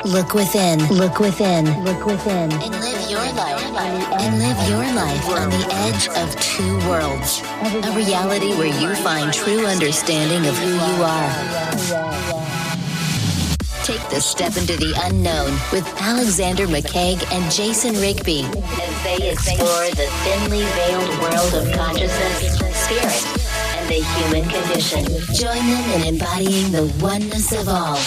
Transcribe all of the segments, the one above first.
Look within. Look within. Look within. And live your life. And live your life on the edge of two worlds. A reality where you find true understanding of who you are. Take the step into the unknown with Alexander McKeag and Jason Rigby as they explore the thinly veiled world of consciousness, spirit, and the human condition. Join them in embodying the oneness of all.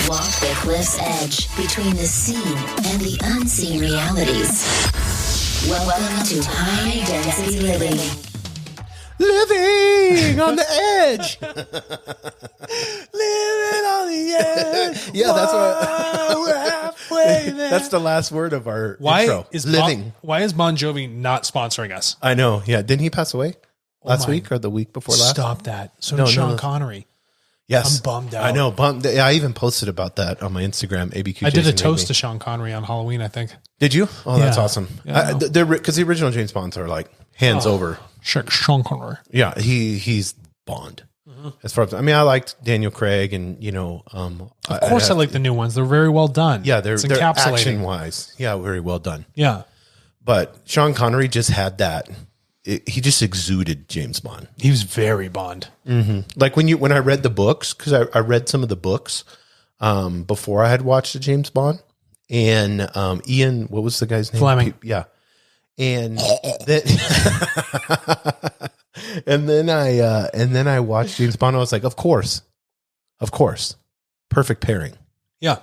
Walk the cliff's edge between the seen and the unseen realities. Welcome to High Density Living. Living on the edge. Living on the edge. Yeah, that's what we're halfway there. That's the last word of our intro. Living. Why is Bon Jovi not sponsoring us? I know. Yeah. Didn't he pass away last week or the week before last? Stop that. So did Sean Connery. Yes. I'm bummed out. I know. Bummed. Yeah, I even posted about that on my Instagram, ABQ. I did a toast to Sean Connery on Halloween, I think. Did you? Oh, that's Yeah. awesome. Yeah, Because the original James Bonds are like hands over. Sean Connery. Yeah, he's Bond. Mm-hmm. As far as I liked Daniel Craig, and of course, I like the new ones. They're very well done. Yeah, they're encapsulating. action wise. Yeah, very well done. Yeah, but Sean Connery just had that. He just exuded James Bond. He was very Bond. Mm-hmm. Like when I read the books, because I read some of the books before I had watched the James Bond, and Ian, what was the guy's name? Fleming. Yeah. And then, and then I watched James Bond. I was like, of course, perfect pairing. Yeah.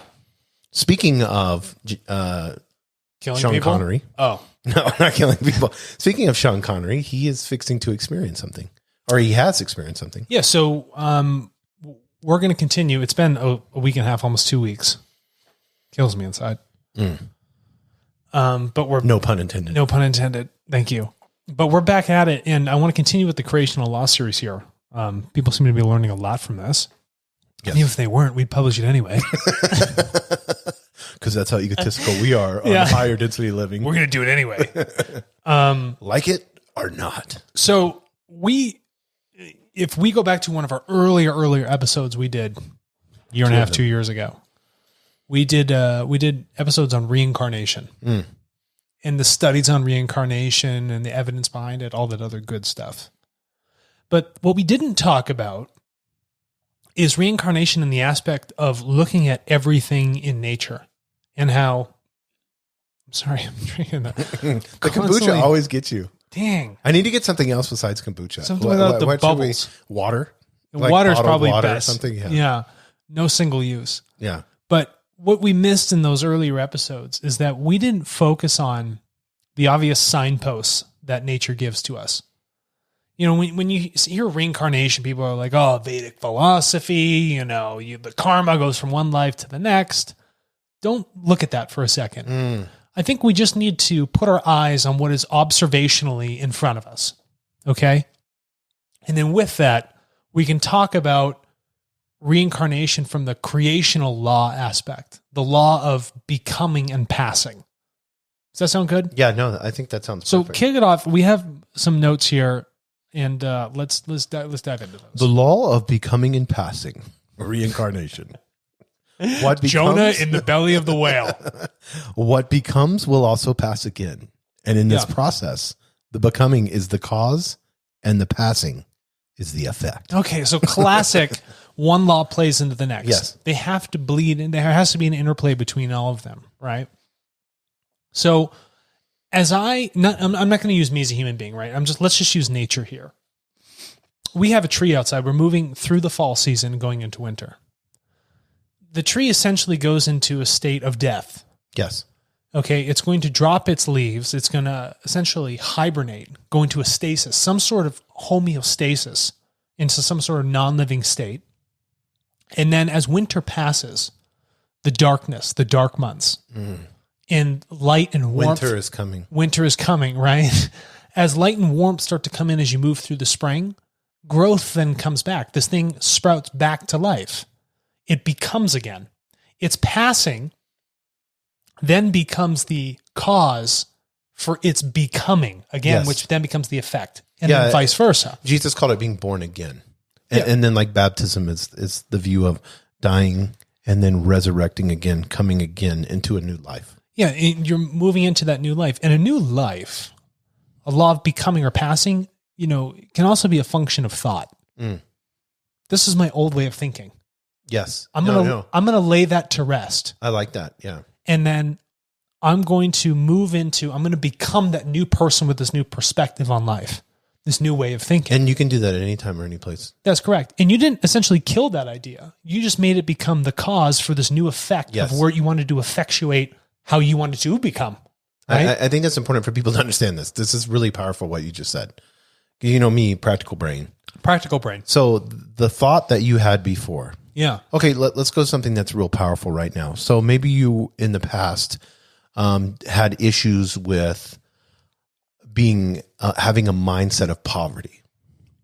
Speaking of killing Sean people? Connery, Oh no, not killing people. Speaking of Sean Connery, he is fixing to experience something, or he has experienced something. yeah. So we're going to continue. It's been a week and a half, almost 2 weeks. Kills me inside. But we're No pun intended. No pun intended. Thank you. But we're back at it, and I want to continue with the Creational Law series here. People seem to be learning a lot from this. Yes. And even if they weren't, we'd publish it anyway. Because that's how egotistical we are on higher density living. We're going to do it anyway. Like it or not. So if we go back to one of our earlier episodes we did a year and a half, 2 years ago, we did episodes on reincarnation and the studies on reincarnation and the evidence behind it, all that other good stuff. But what we didn't talk about is reincarnation in the aspect of looking at everything in nature and how, I'm sorry, I'm drinking that. The kombucha always gets you. Dang. I need to get something else besides kombucha. Something without the bubbles. Water? Water's probably water best. Or something? Yeah. No single use. Yeah. But what we missed in those earlier episodes is that we didn't focus on the obvious signposts that nature gives to us. You know, when you hear reincarnation, people are like, oh, Vedic philosophy, the karma goes from one life to the next. Don't look at that for a second. I think we just need to put our eyes on what is observationally in front of us. Okay? And then with that, we can talk about reincarnation from the creational law aspect, the law of becoming and passing. Does that sound good? Yeah, no, I think that sounds so. perfect. Kick it off. We have some notes here, and let's dive into those. The law of becoming and passing, reincarnation. What becomes, Jonah in the belly of the whale. What becomes will also pass again, and in this process, the becoming is the cause, and the passing is the effect. Okay, so classic. One law plays into the next. Yes. They have to bleed, and there has to be an interplay between all of them, right? So, I'm not going to use me as a human being, right? Let's just use nature here. We have a tree outside. We're moving through the fall season, going into winter. The tree essentially goes into a state of death. Yes. Okay, it's going to drop its leaves. It's going to essentially hibernate, go into a stasis, some sort of homeostasis, into some sort of non-living state. And then as winter passes, the darkness, the dark months, and light and warmth. Winter is coming. Winter is coming, right? As light and warmth start to come in as you move through the spring, growth then comes back. This thing sprouts back to life. It becomes again. Its passing then becomes the cause for its becoming again, which then becomes the effect, and then vice versa. Jesus called it being born again. And then like baptism is the view of dying and then resurrecting again, coming again into a new life. Yeah, and you're moving into that new life. And a new life, a law of becoming or passing, can also be a function of thought. This is my old way of thinking. Yes. I'm gonna lay that to rest. I like that. Yeah. And then I'm going to I'm going to become that new person with this new perspective on life, this new way of thinking. And you can do that at any time or any place. That's correct. And you didn't essentially kill that idea. You just made it become the cause for this new effect of where you wanted to effectuate how you wanted to become. Right? I think that's important for people to understand this. This is really powerful, what you just said. You know me, practical brain. Practical brain. So the thought that you had before. Yeah. Okay, let's go to something that's real powerful right now. So maybe you in the past had issues with having a mindset of poverty.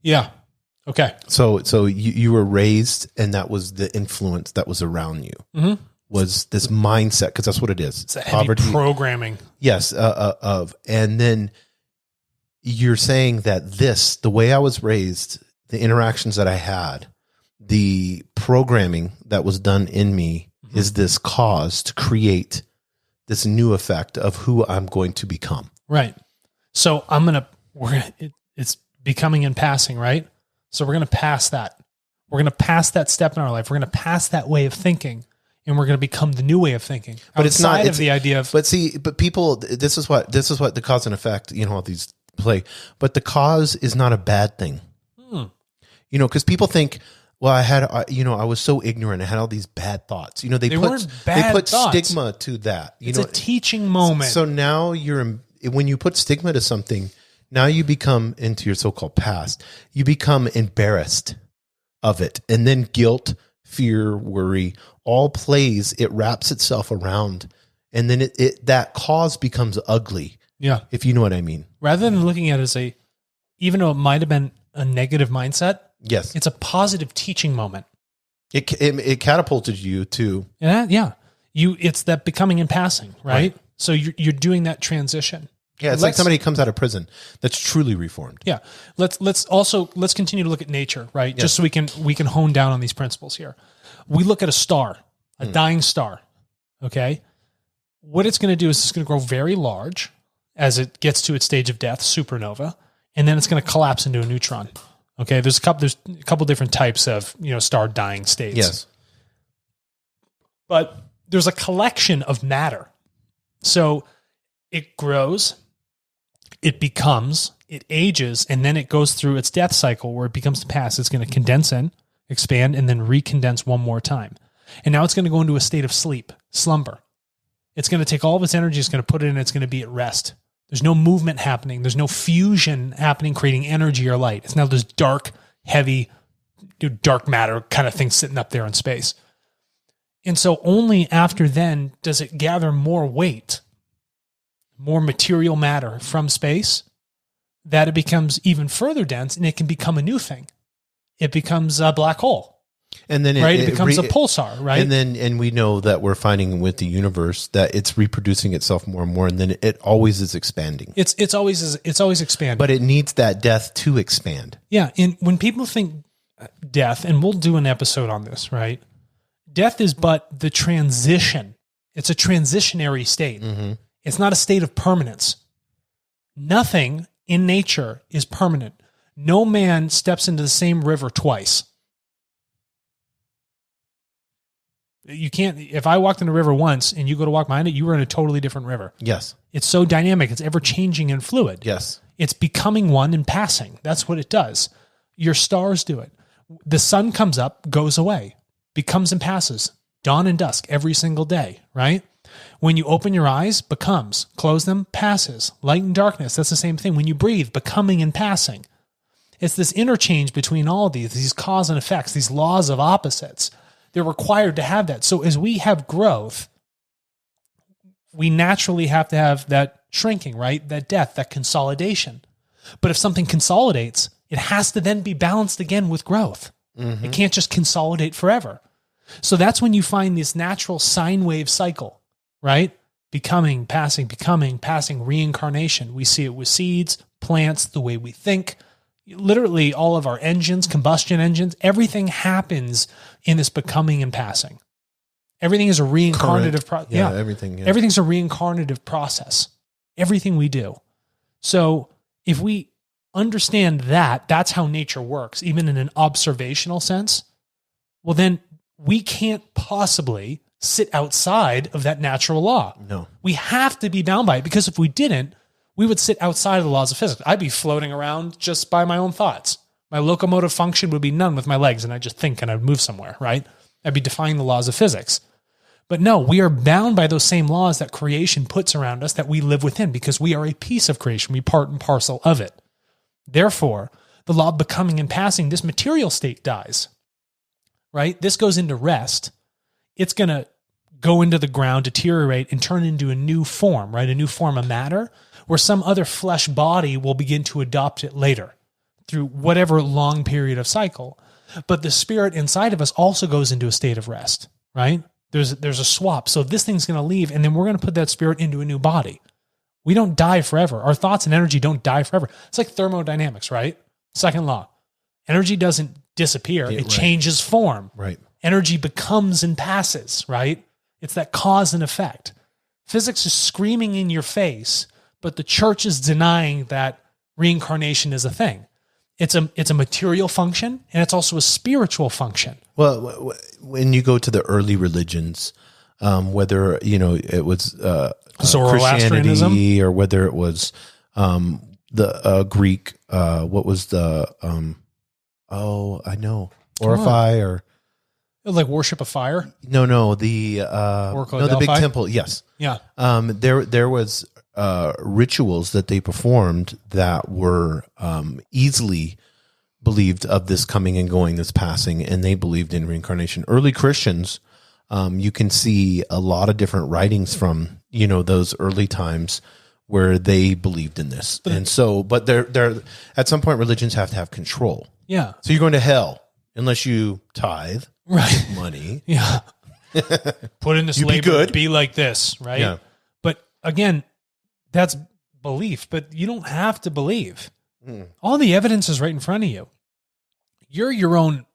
Yeah. Okay. So you were raised, and that was the influence that was around you. Was this mindset, because that's what it is. It's a heavy programming. Yes. And then you're saying that the way I was raised, the interactions that I had, the programming that was done in me is this cause to create this new effect of who I'm going to become. Right. So it's becoming and passing, right? So we're going to pass that. We're going to pass that step in our life. We're going to pass that way of thinking, and we're going to become the new way of thinking. But it's not the idea of. But people, this is what the cause and effect, all these play. But the cause is not a bad thing. Because people think, well, I was so ignorant. I had all these bad thoughts. They put stigma to that. It's a teaching moment. So now when you put stigma to something, now you become into your so-called past. You become embarrassed of it, and then guilt, fear, worry, all plays. It wraps itself around, and then that cause becomes ugly. Yeah, if you know what I mean. Rather than looking at it as even though it might have been a negative mindset. Yes. It's a positive teaching moment. It catapulted you to. Yeah. It's that becoming and passing, right? So you're doing that transition. Yeah. It's like somebody comes out of prison that's truly reformed. Yeah. Let's continue to look at nature, right? Yes. Just so we can hone down on these principles here. We look at a star, a dying star. Okay. What it's going to do is it's going to grow very large as it gets to its stage of death, supernova, and then it's going to collapse into a neutron. Okay, there's a couple different types of star dying states. Yes, but there's a collection of matter. So it grows, it becomes, it ages, and then it goes through its death cycle where it becomes the past. It's going to condense in, expand, and then recondense one more time. And now it's going to go into a state of slumber. It's going to take all of its energy, it's going to put it in, it's going to be at rest. There's no movement happening. There's no fusion happening, creating energy or light. It's now this dark, heavy, dark matter kind of thing sitting up there in space. And so only after then does it gather more weight, more material matter from space, that it becomes even further dense, and it can become a new thing. It becomes a black hole. And then it becomes a pulsar, right? And we know that we're finding with the universe that it's reproducing itself more and more, and then it always is expanding. It's always expanding. But it needs that death to expand. Yeah, and when people think death, and we'll do an episode on this, right? Death is but the transition. It's a transitionary state. It's not a state of permanence. Nothing in nature is permanent. No man steps into the same river twice. You can't, if I walked in a river once and you go to walk behind it, you were in a totally different river. Yes. It's so dynamic. It's ever changing and fluid. Yes. It's becoming one and passing. That's what it does. Your stars do it. The sun comes up, goes away, becomes and passes. Dawn and dusk every single day, right? When you open your eyes, becomes. Close them, passes. Light and darkness, that's the same thing. When you breathe, becoming and passing. It's this interchange between all these cause and effects, these laws of opposites. They're required to have that. So as we have growth, we naturally have to have that shrinking, right? That death, that consolidation. But if something consolidates, it has to then be balanced again with growth. It can't just consolidate forever. So that's when you find this natural sine wave cycle, right? Becoming, passing, reincarnation. We see it with seeds, plants, the way we think. Literally all of our engines, combustion engines, everything happens in this becoming and passing. Everything is a reincarnative process. Yeah, everything. Yeah. Everything's a reincarnative process. Everything we do. So if we understand that, that's how nature works, even in an observational sense, well, then we can't possibly sit outside of that natural law. No. We have to be bound by it, because if we didn't, we would sit outside of the laws of physics. I'd be floating around just by my own thoughts. My locomotive function would be none with my legs, and I'd just think and I'd move somewhere, right? I'd be defying the laws of physics. But no, we are bound by those same laws that creation puts around us, that we live within, because we are a piece of creation. We part and parcel of it. Therefore, the law of becoming and passing, this material state dies, right? This goes into rest. It's going to go into the ground, deteriorate, and turn into a new form, right? A new form of matter, where some other flesh body will begin to adopt it later through whatever long period of cycle. But the spirit inside of us also goes into a state of rest, right? There's a swap. So this thing's going to leave, and then we're going to put that spirit into a new body. We don't die forever. Our thoughts and energy don't die forever. It's like thermodynamics, right? Second law. Energy doesn't disappear. It changes form. Right. Energy becomes and passes, right? It's that cause and effect. Physics is screaming in your face, but the church is denying that reincarnation is a thing. It's a material function, and it's also a spiritual function. Well, when you go to the early religions, whether it was Zoroastrianism, Christianity, or whether it was the Greek, what was the Orify, or like worship of fire? No, the big temple. Yes, yeah. There was rituals that they performed that were easily believed of this coming and going, this passing, and they believed in reincarnation. Early Christians, you can see a lot of different writings from those early times where they believed in this. But they're at some point, religions have to have control. Yeah. So you're going to hell unless you tithe money. Yeah. Put in this labor, be like this, right? Yeah. But again, that's belief, but you don't have to believe. All the evidence is right in front of you. You're your own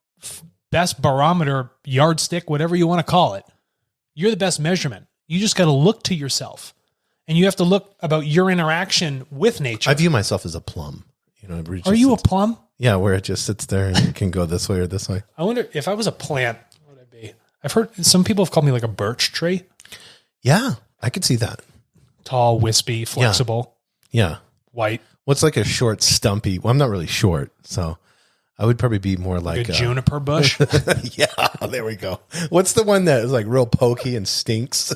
best barometer, yardstick, whatever you want to call it. You're the best measurement. You just got to look to yourself, and you have to look about your interaction with nature. I view myself as a plum. Are you a plum? Yeah, where it just sits there and it can go this way or this way. I wonder if I was a plant, what would I be? I've heard some people have called me like a birch tree. Yeah, I could see that. Tall, wispy, flexible. Yeah. White. What's like a short, stumpy? Well, I'm not really short, so I would probably be more like a juniper bush. Yeah, there we go. What's the one that is like real pokey and stinks?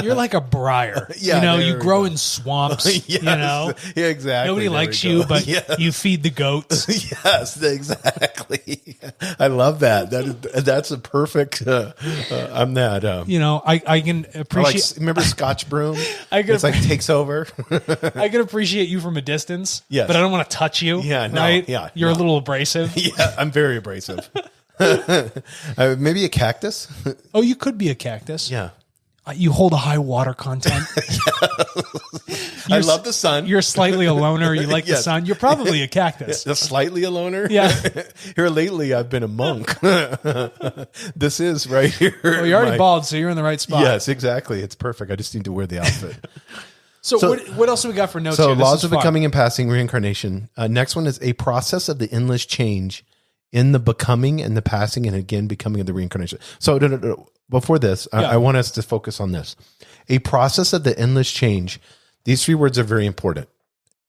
You're like a briar. Yeah, you grow in swamps. Yes. Yeah, exactly. Nobody likes you, but you feed the goats. Yes, exactly. I love that. That's a perfect. I'm that. I can appreciate. Remember Scotch broom? It's like takes over. I can appreciate you from a distance. Yes, but I don't want to touch you. Yeah, no, right? Yeah, you're a little abrasive. Yeah, I'm very abrasive. Maybe a cactus. Oh, you could be a cactus. Yeah. You hold a high water content. I love the sun. You're slightly a loner. You like the sun. You're probably a cactus. Slightly a loner? Yeah. Here lately, I've been a monk. This is right here. Well, you're already bald, so you're in the right spot. Yes, exactly. It's perfect. I just need to wear the outfit. So what else do we got for notes here? So laws of becoming and passing, reincarnation. Next one is a process of the endless change in the becoming and the passing and again becoming of the reincarnation. So before this, I want us to focus on this. A process of the endless change. These three words are very important.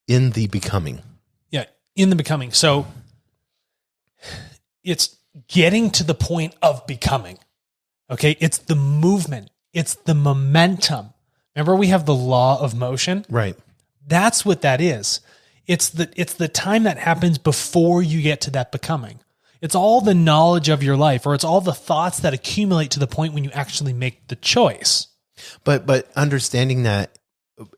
In the becoming. Yeah, in the becoming. So it's getting to the point of becoming. Okay, it's the movement. It's the momentum. Remember, we have the law of motion? Right. That's what that is. It's the time that happens before you get to that becoming. It's all the knowledge of your life, or it's all the thoughts that accumulate to the point when you actually make the choice. But understanding that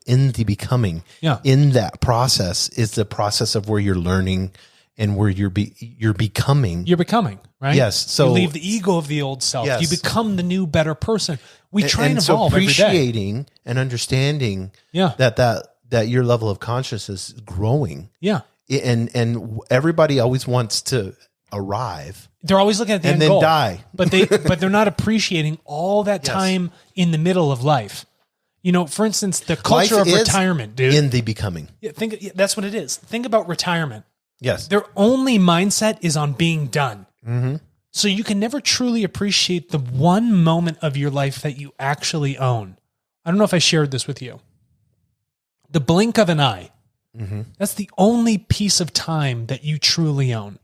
in the becoming, in that process is the process of where you're learning and where you're becoming. You're becoming, right? Yes. So you leave the ego of the old self. Yes. You become the new, better person. We try and evolve so appreciating every day. And understanding that your level of consciousness is growing. Yeah. And everybody always wants to arrive. They're always looking at the and end then goal, die. but they're not appreciating all that time in the middle of life. You know, for instance, the culture of retirement, dude. In the becoming. Yeah, that's what it is. Think about retirement. Yes. Their only mindset is on being done. Mm-hmm. So you can never truly appreciate the one moment of your life that you actually own. I don't know if I shared this with you. The blink of an eye. Mm-hmm. That's the only piece of time that you truly own.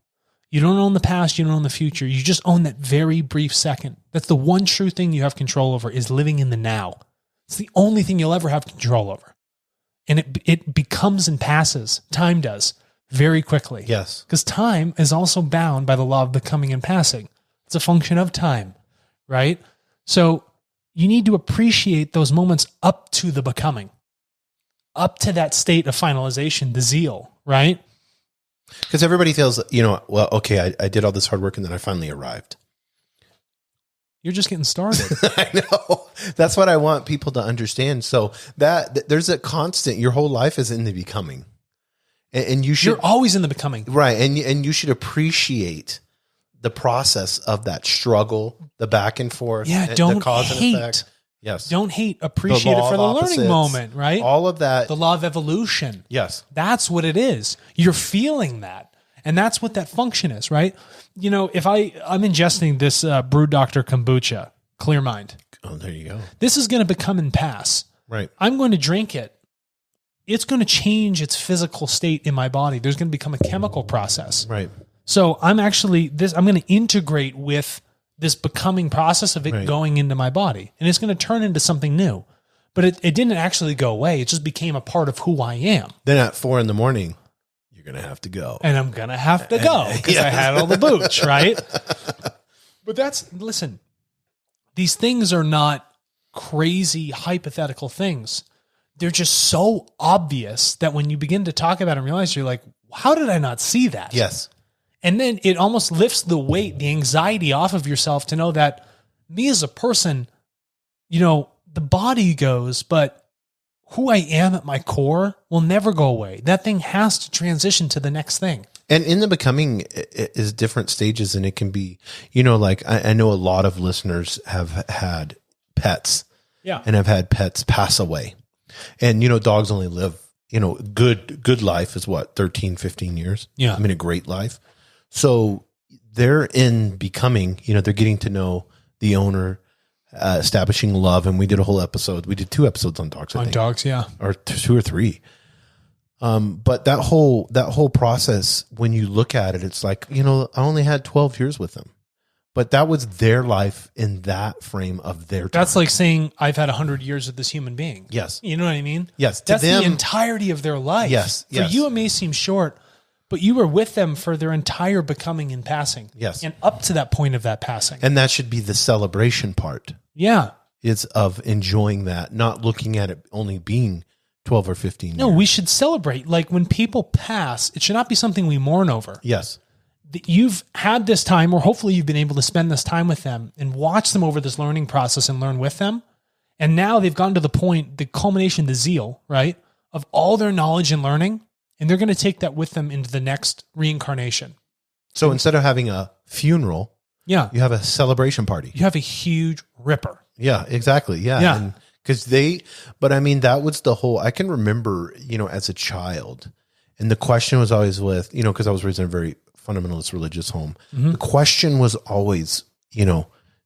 You don't own the past, you don't own the future. You just own that very brief second. That's the one true thing you have control over, is living in the now. It's the only thing you'll ever have control over. And it becomes and passes. Time does, very quickly. Yes. Because time is also bound by the law of becoming and passing. It's a function of time, right? So you need to appreciate those moments up to the becoming, up to that state of finalization, the zeal, right? Because everybody feels, well, okay, I did all this hard work and then I finally arrived. You're just getting started. I know. That's what I want people to understand. So that there's a constant, your whole life is in the becoming. And you should. You're always in the becoming. Right. And you should appreciate the process of that struggle, the back and forth. Yeah, don't the cause hate. and effect. Yes. Don't hate. Appreciate it for the learning moment, right? All of that. The law of evolution. Yes. That's what it is. You're feeling that. And that's what that function is, right? You know, if I'm ingesting this Brew Doctor kombucha, Clear Mind. Oh, there you go. This is going to become and pass. Right. I'm going to drink it. It's going to change its physical state in my body. There's going to become a chemical process. Right. So I'm going to integrate with this becoming process of it going into my body. And it's going to turn into something new. But it didn't actually go away. It just became a part of who I am. Then at 4 a.m, you're going to have to go. And I'm going to have to go because I had all the booch, right? But listen, these things are not crazy hypothetical things. They're just so obvious that when you begin to talk about it and realize, you're like, how did I not see that? Yes. And then it almost lifts the weight, the anxiety off of yourself to know that me as a person, the body goes, but who I am at my core will never go away. That thing has to transition to the next thing. And in the becoming is different stages, and it can be, like I know a lot of listeners have had pets, and have had pets pass away. And, dogs only live, good life is what, 13, 15 years? Yeah. I mean, a great life. So they're in becoming, they're getting to know the owner, establishing love. And we did a whole episode. We did 2 episodes on dogs. On dogs, yeah. Or 2 or 3. But that whole process, when you look at it, it's like, I only had 12 years with them. But that was their life in that frame of their time. That's like saying I've had 100 years with this human being. Yes. You know what I mean? Yes. That's the entirety of their life. Yes. For you, it may seem short, but you were with them for their entire becoming and passing. Yes. And up to that point of that passing. And that should be the celebration part. Yeah. It's of enjoying that, not looking at it only being 12 or 15 years. No, we should celebrate. Like when people pass, it should not be something we mourn over. Yes. You've had this time, or hopefully you've been able to spend this time with them and watch them over this learning process and learn with them. And now they've gotten to the point, the culmination, the zeal, right, of all their knowledge and learning. And they're going to take that with them into the next reincarnation. So instead of having a funeral, you have a celebration party. You have a huge ripper. Yeah, exactly. Yeah. But I mean, that was the whole, I can remember, as a child, and the question was always with, because I was raised in a very fundamentalist religious home. Mm-hmm. The question was always, did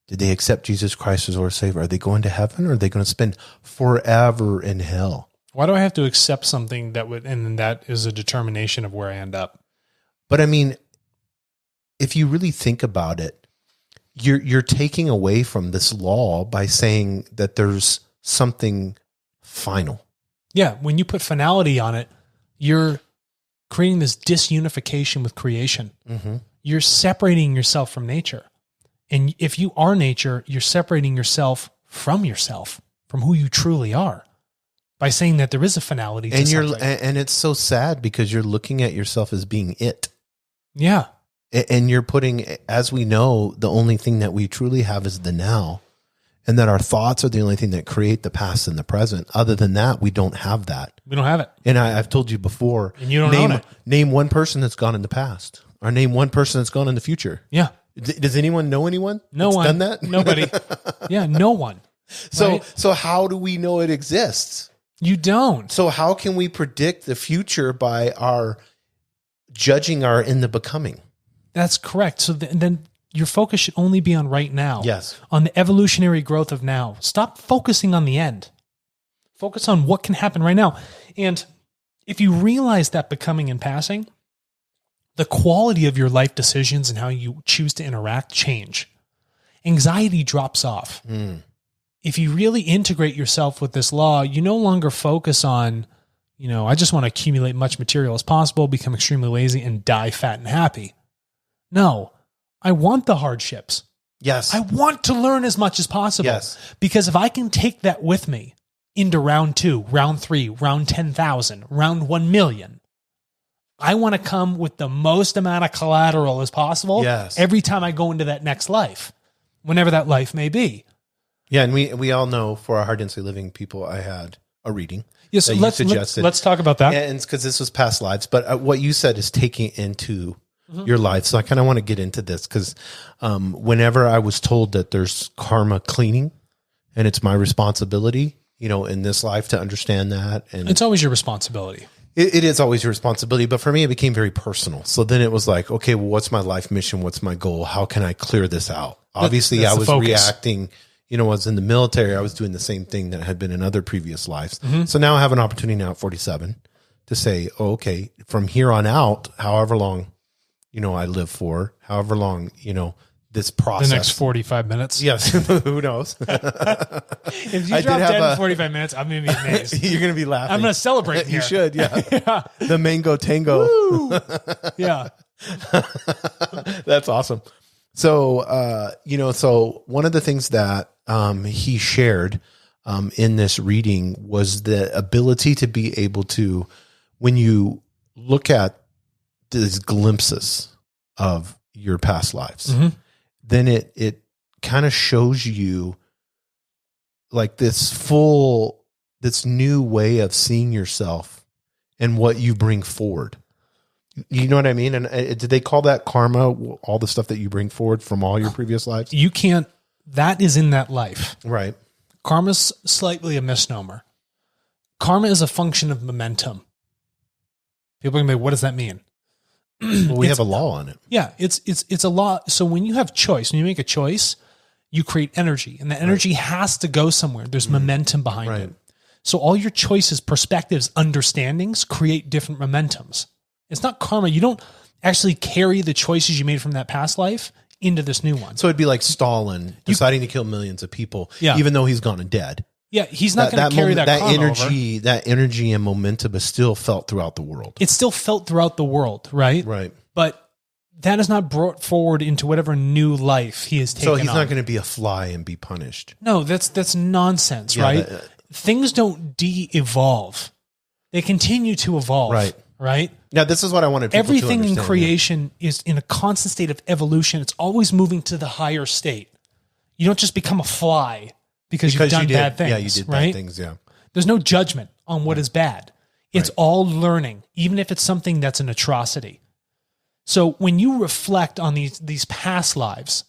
they accept Jesus Christ as Lord and Savior? Are they going to heaven, or are they going to spend forever in hell? Why do I have to accept something and that is a determination of where I end up? But I mean, if you really think about it, you're taking away from this law by saying that there's something final. Yeah. When you put finality on it, you're creating this disunification with creation. Mm-hmm. You're separating yourself from nature. And if you are nature, you're separating yourself, from who you truly are, by saying that there is a finality to something. And it's so sad because you're looking at yourself as being it. Yeah. And you're putting, as we know, the only thing that we truly have is the now. And that our thoughts are the only thing that create the past and the present. Other than that, we don't have that. We don't have it. And I've told you before. And you don't own it. Name one person that's gone in the past. Or name one person that's gone in the future. Yeah. Does anyone know anyone? No one. Done that? Nobody. Yeah, no one. Right? So how do we know it exists? You don't. So how can we predict the future by our judging our in the becoming? That's correct. So then your focus should only be on right now. Yes. On the evolutionary growth of now. Stop focusing on the end. Focus on what can happen right now. And if you realize that becoming and passing, the quality of your life decisions and how you choose to interact change. Anxiety drops off. If you really integrate yourself with this law, you no longer focus on, I just want to accumulate much material as possible, become extremely lazy, and die fat and happy. No, I want the hardships. Yes. I want to learn as much as possible. Yes. Because if I can take that with me into round 2, round 3, round 10,000, round 1 million, I want to come with the most amount of collateral as possible every time I go into that next life, whenever that life may be. Yeah, and we all know for our hard density living people, I had a reading. Yes, let's talk about that. And because this was past lives, but what you said is taking into your life. So I kind of want to get into this because whenever I was told that there's karma cleaning and it's my responsibility, in this life to understand that. And it's always your responsibility. It is always your responsibility, but for me, it became very personal. So then it was like, okay, well, what's my life mission? What's my goal? How can I clear this out? Obviously, I was reacting. I was in the military. I was doing the same thing that had been in other previous lives. So now I have an opportunity now at 47 to say, oh, okay, from here on out, however long, I live for, however long, this process. The next 45 minutes. Yes. Who knows? If you drop dead in 45 minutes, I'm going to be amazed. You're going to be laughing. I'm going to celebrate here. You should, yeah. The mango tango. Woo! Yeah. That's awesome. So, so one of the things that he shared in this reading was the ability to be able to, when you look at these glimpses of your past lives, then it kind of shows you like this new way of seeing yourself and what you bring forward. You know what I mean? And did they call that karma, all the stuff that you bring forward from all your previous lives? You can't, that is in that life. Right. Karma's slightly a misnomer. Karma is a function of momentum. People are going to be, what does that mean? Well, we have a law on it. Yeah, it's a law. So when you have choice, when you make a choice, you create energy, and that energy has to go somewhere. There's momentum behind it. So all your choices, perspectives, understandings create different momentums. It's not karma. You don't actually carry the choices you made from that past life into this new one. So it'd be like Stalin deciding to kill millions of people, even though he's gone and dead. Yeah, he's not going to carry that karma energy. Over. That energy and momentum is still felt throughout the world. It's still felt throughout the world, right? Right. But that is not brought forward into whatever new life he has taken on. So he's not going to be a fly and be punished. No, that's nonsense, right? Things don't de-evolve. They continue to evolve. Right? Now, this is what I wanted people Everything to in creation is in a constant state of evolution. It's always moving to the higher state. You don't just become a fly because you've done bad things. Yeah, you did right? bad things, yeah. There's no judgment on what is bad. It's all learning, even if it's something that's an atrocity. So when you reflect on these past lives,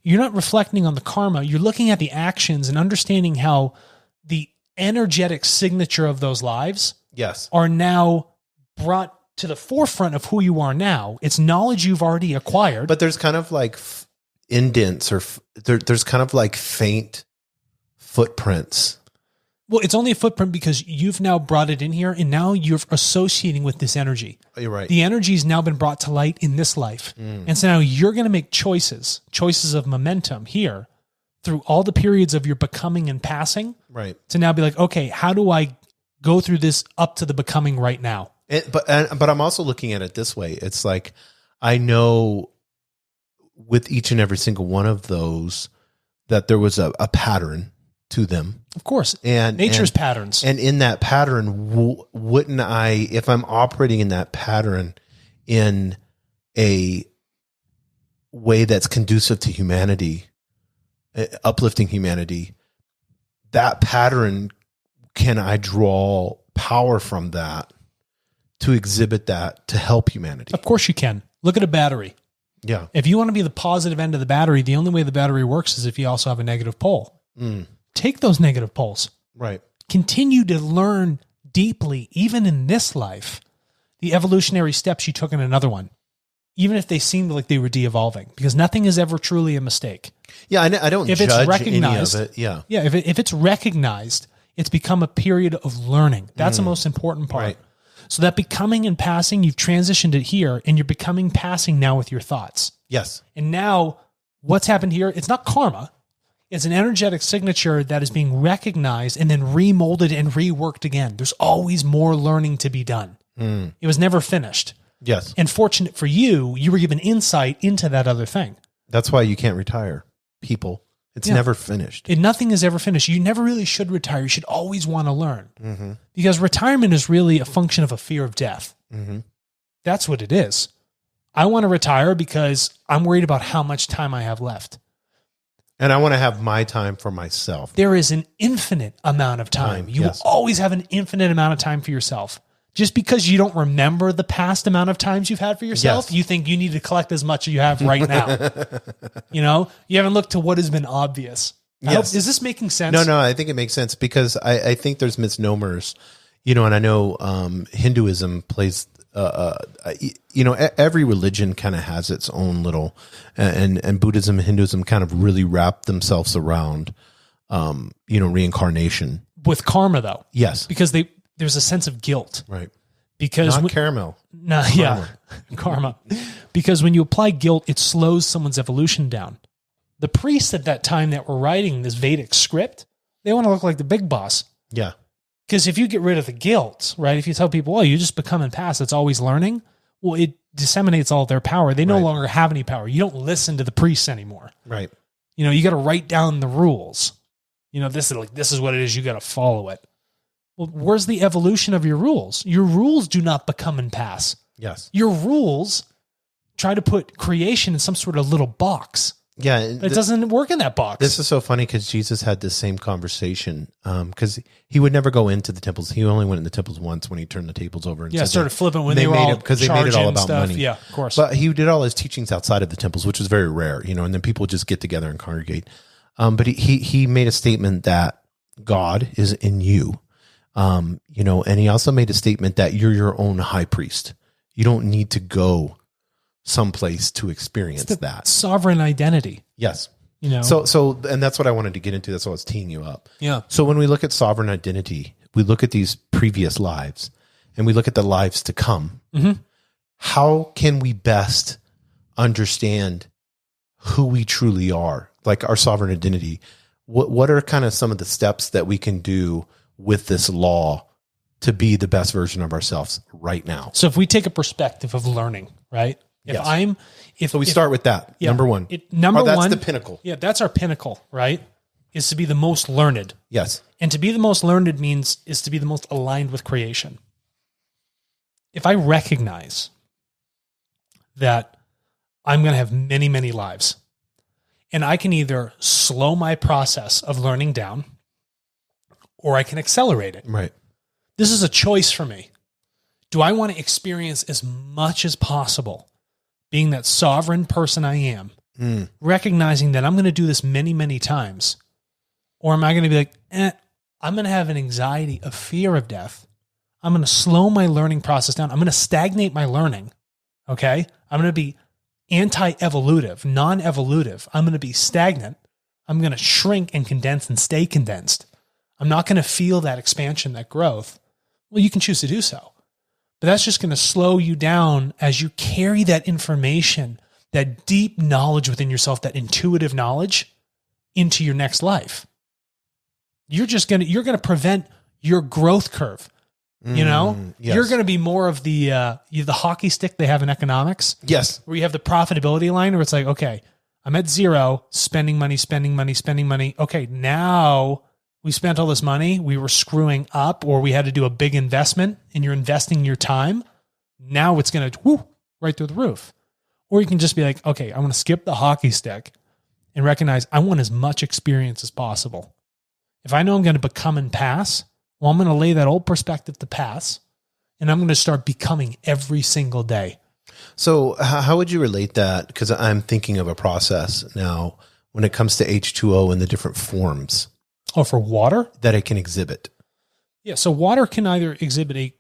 you're not reflecting on the karma. You're looking at the actions and understanding how the energetic signature of those lives are now brought to the forefront of who you are now. It's knowledge you've already acquired. But there's kind of like indents or there's kind of like faint footprints. Well, it's only a footprint because you've now brought it in here and now you're associating with this energy. You're right. The energy has now been brought to light in this life. And so now you're going to make choices of momentum here through all the periods of your becoming and passing. Right. To now be like, okay, how do I go through this up to the becoming right now? But I'm also looking at it this way. It's like, I know with each and every single one of those that there was a pattern to them. Of course. And nature's patterns. And in that pattern, wouldn't I, if I'm operating in that pattern in a way that's conducive to humanity, uplifting humanity, that pattern, can I draw power from that to exhibit that to help humanity? Of course you can. Look at a battery. Yeah. If you want to be the positive end of the battery, the only way the battery works is if you also have a negative pole. Take those negative poles. Right. Continue to learn deeply, even in this life, the evolutionary steps you took in another one, even if they seemed like they were de-evolving, because nothing is ever truly a mistake. Yeah, I don't If judge it's recognized, any of it. Yeah. Yeah, if it's recognized, it's become a period of learning. That's the most important part. Right. So that becoming and passing, you've transitioned it here, and you're becoming passing now with your thoughts. Yes. And now what's happened here, it's not karma. It's an energetic signature that is being recognized and then remolded and reworked again. There's always more learning to be done. It was never finished. Yes. And fortunate for you, you were given insight into that other thing. That's why you can't retire, people. It's never finished. And nothing is ever finished. You never really should retire. You should always want to learn. Because retirement is really a function of a fear of death. That's what it is. I want to retire because I'm worried about how much time I have left. And I want to have my time for myself. There is an infinite amount of time. You will always have an infinite amount of time for yourself. Just because you don't remember the past amount of times you've had for yourself, you think you need to collect as much as you have right now. You know, you haven't looked to what has been obvious. Is this making sense? No, I think it makes sense because I think there's misnomers, you know, and I know Hinduism plays, you know, every religion kind of has its own little, and Buddhism and Hinduism kind of really wrap themselves around, you know, reincarnation. With karma, though. Yes. Because there's a sense of guilt. Right. Because not caramel. No, karma. Because when you apply guilt, it slows someone's evolution down. The priests at that time that were writing this Vedic script, they want to look like the big boss. Yeah. Because if you get rid of the guilt, right? If you tell people, oh, you just become and pass, it's always learning. Well, it disseminates all their power. They no longer have any power. You don't listen to the priests anymore. Right. You know, you got to write down the rules. You know, this is what it is. You got to follow it. Well, where's the evolution of your rules? Your rules do not become and pass. Yes. Your rules try to put creation in some sort of little box. Yeah. It doesn't work in that box. This is so funny because Jesus had this same conversation because he would never go into the temples. He only went in the temples once when he turned the tables over. And started flipping when they were all because they made it all about stuff. money. Yeah, of course. But he did all his teachings outside of the temples, which was very rare, you know, and then people would just get together and congregate. But he made a statement that God is in you. You know, and he also made a statement that you're your own high priest. You don't need to go someplace to experience that sovereign identity. Yes. You know, so, and that's what I wanted to get into. That's why I was teeing you up. Yeah. So when we look at sovereign identity, we look at these previous lives and we look at the lives to come. How can we best understand who we truly are? Like our sovereign identity. What are kind of some of the steps that we can do with this law to be the best version of ourselves right now? So if we take a perspective of learning, right? So we start with that. Number one. That's the pinnacle. Yeah, that's our pinnacle, right? Is to be the most learned. Yes. And to be the most learned is to be the most aligned with creation. If I recognize that I'm going to have many, many lives, and I can either slow my process of learning down, or I can accelerate it. Right. This is a choice for me. Do I want to experience as much as possible being that sovereign person I am, recognizing that I'm going to do this many, many times? Or am I going to be like, I'm going to have an anxiety, a fear of death. I'm going to slow my learning process down. I'm going to stagnate my learning. Okay. I'm going to be anti-evolutive, non-evolutive. I'm going to be stagnant. I'm going to shrink and condense and stay condensed. I'm not going to feel that expansion, that growth. Well, you can choose to do so. But that's just going to slow you down as you carry that information, that deep knowledge within yourself, that intuitive knowledge into your next life. You're going to prevent your growth curve. You know, yes. You're going to be more of the hockey stick they have in economics. Yes. Where you have the profitability line where it's like, okay, I'm at zero, spending money. Okay, now we spent all this money, we were screwing up, or we had to do a big investment and you're investing your time. Now it's going to right through the roof. Or you can just be like, okay, I want to skip the hockey stick and recognize I want as much experience as possible. If I know I'm going to become and pass, well, I'm going to lay that old perspective to pass and I'm going to start becoming every single day. So how would you relate that? Because I'm thinking of a process now when it comes to H2O and the different forms. Oh, for water? That it can exhibit. Yeah, so water can either exhibit a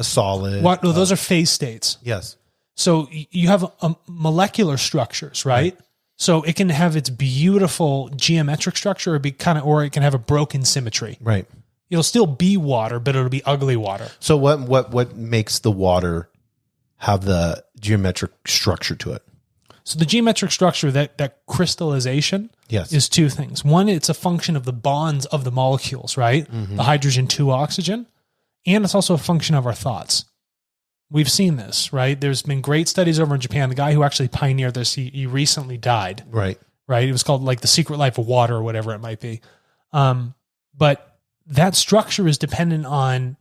solid. Those are phase states. Yes. So you have molecular structures, right? So it can have its beautiful geometric structure, or it can have a broken symmetry. Right. It'll still be water, but it'll be ugly water. So what makes the water have the geometric structure to it? So the geometric structure, that crystallization, is two things. One, it's a function of the bonds of the molecules, right? Mm-hmm. The hydrogen to oxygen. And it's also a function of our thoughts. We've seen this, right? There's been great studies over in Japan. The guy who actually pioneered this, he recently died. Right. It was called like The Secret Life of Water or whatever it might be. But that structure is dependent on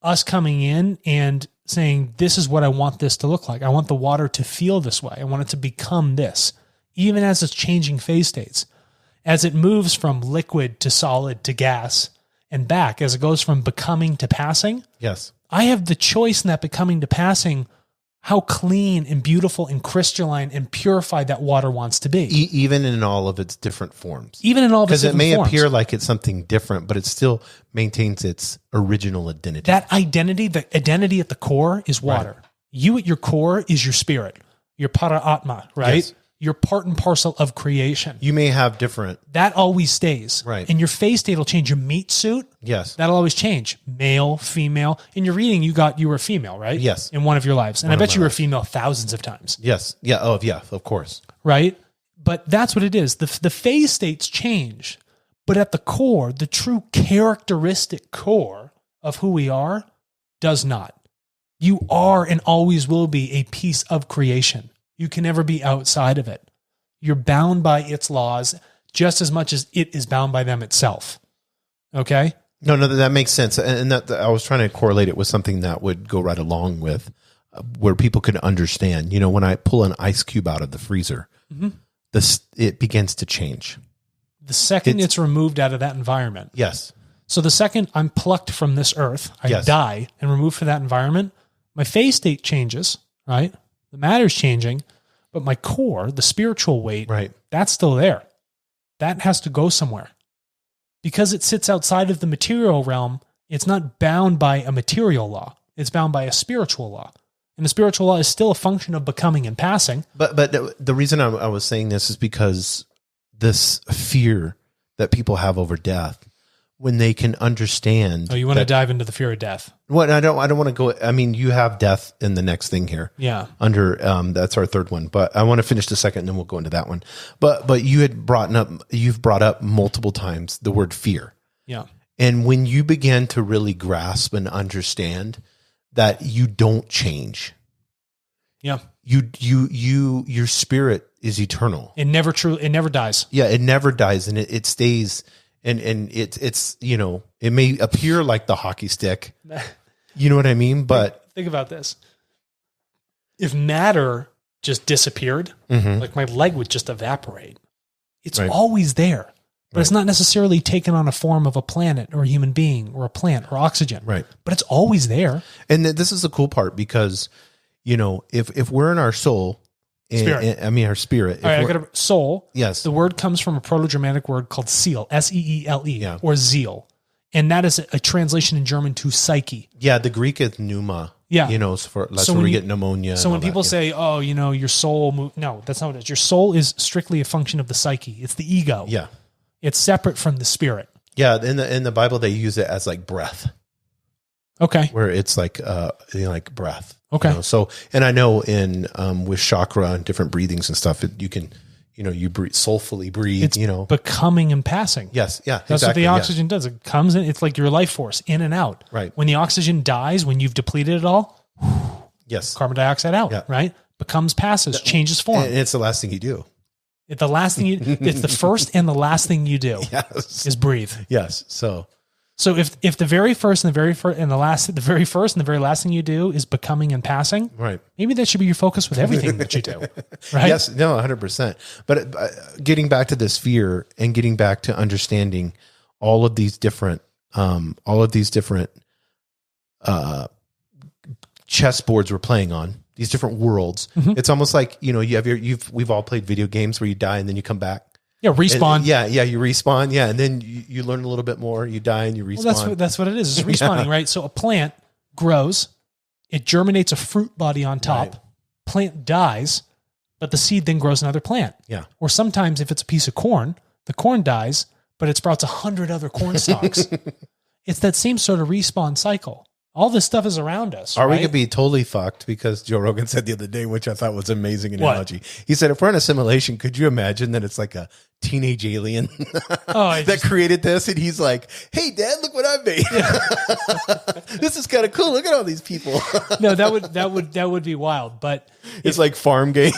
us coming in and saying, this is what I want this to look like. I want the water to feel this way. I want it to become this, even as it's changing phase states. As it moves from liquid to solid to gas and back, as it goes from becoming to passing. Yes. I have the choice in that becoming to passing how clean and beautiful and crystalline and purified that water wants to be. Even in all of its different forms. Even in all of its different forms. Because it may appear like it's something different, but it still maintains its original identity. That identity, the identity at the core is water. Right. You at your core is your spirit, your para-atma, right? Yes. You're part and parcel of creation. You may have different. That always stays. Right. And your phase state will change. Your meat suit. Yes. That'll always change. Male, female. In your reading, you were a female, right? Yes. In one of your lives. And I bet you were a female thousands of times. Yes. Yeah. Oh, yeah, of course. Right? But that's what it is. The phase states change. But at the core, the true characteristic core of who we are does not. You are and always will be a piece of creation. You can never be outside of it. You're bound by its laws just as much as it is bound by them itself. Okay? No, that makes sense. And that I was trying to correlate it with something that would go right along with where people could understand. You know, when I pull an ice cube out of the freezer, it begins to change. The second it's removed out of that environment. Yes. So the second I'm plucked from this earth, I die and removed from that environment, my phase state changes, right? The matter's changing, but my core, the spiritual weight, that's still there. That has to go somewhere. Because it sits outside of the material realm, it's not bound by a material law. It's bound by a spiritual law. And the spiritual law is still a function of becoming and passing. But the reason I was saying this is because this fear that people have over death, when they can understand. Oh, you want to dive into the fear of death? What I don't want to go. I mean, you have death in the next thing here. Yeah. Under that's our third one, but I want to finish the second, and then we'll go into that one. But you've brought up multiple times the word fear. Yeah. And when you begin to really grasp and understand that you don't change. Yeah. Your spirit is eternal. It never dies. Yeah, it never dies, and it stays. And it's it may appear like the hockey stick, you know what I mean? But think about this: if matter just disappeared, like my leg would just evaporate. It's always there, but it's not necessarily taken on a form of a planet or a human being or a plant or oxygen. Right, but it's always there. And this is the cool part because if we're in our soul. Our spirit. All right, I got a soul. Yes. The word comes from a Proto-Germanic word called seal, S-E-E-L-E, or zeal. And that is a translation in German to psyche. Yeah, the Greek is pneuma. Yeah. That's where we get pneumonia. So when people say, oh, your soul, no, that's not what it is. Your soul is strictly a function of the psyche. It's the ego. Yeah. It's separate from the spirit. Yeah, in the Bible, they use it as like breath. Okay. Where it's like like breath. Okay. So, and I know in with chakra and different breathings and stuff, you can, you breathe, soulfully breathe. It's becoming and passing. Yes. Yeah. That's exactly, what the oxygen does. It comes in. It's like your life force in and out. Right. When the oxygen dies, when you've depleted it all. Yes. Carbon dioxide out. Yeah. Right. Becomes, passes, changes form. And it's the last thing you do. It's the first and the last thing you do. Yes. Is breathe. Yes. So if the very first and the very first and the very last thing you do is becoming and passing, right? Maybe that should be your focus with everything that you do, right? Yes, no, 100%. But getting back to this fear and getting back to understanding all of these different chess boards we're playing on, these different worlds. It's almost like, we've all played video games where you die and then you come back. Yeah, respawn. You respawn. Yeah, and then you learn a little bit more. You die and you respawn. Well, that's what it is. It's respawning, right? So a plant grows, it germinates a fruit body on top. Right. Plant dies, but the seed then grows another plant. Yeah. Or sometimes if it's a piece of corn, the corn dies, but it sprouts 100 other corn stalks. It's that same sort of respawn cycle. All this stuff is around us. Or right? we could be totally fucked because Joe Rogan said the other day, which I thought was an amazing analogy. He said, if we're in a simulation, could you imagine that it's like a teenage alien that created this? And he's like, hey, Dad, look what I made. This is kind of cool. Look at all these people. No, that would be wild. But it's like farm game.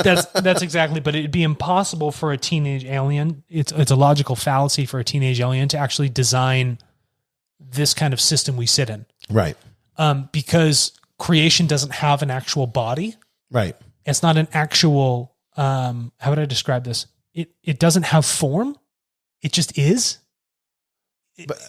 That's exactly. But it'd be impossible for a teenage alien. It's a logical fallacy for a teenage alien to actually design this kind of system we sit in. Right. Because creation doesn't have an actual body. Right. It's not an actual, how would I describe this? It doesn't have form. It just is.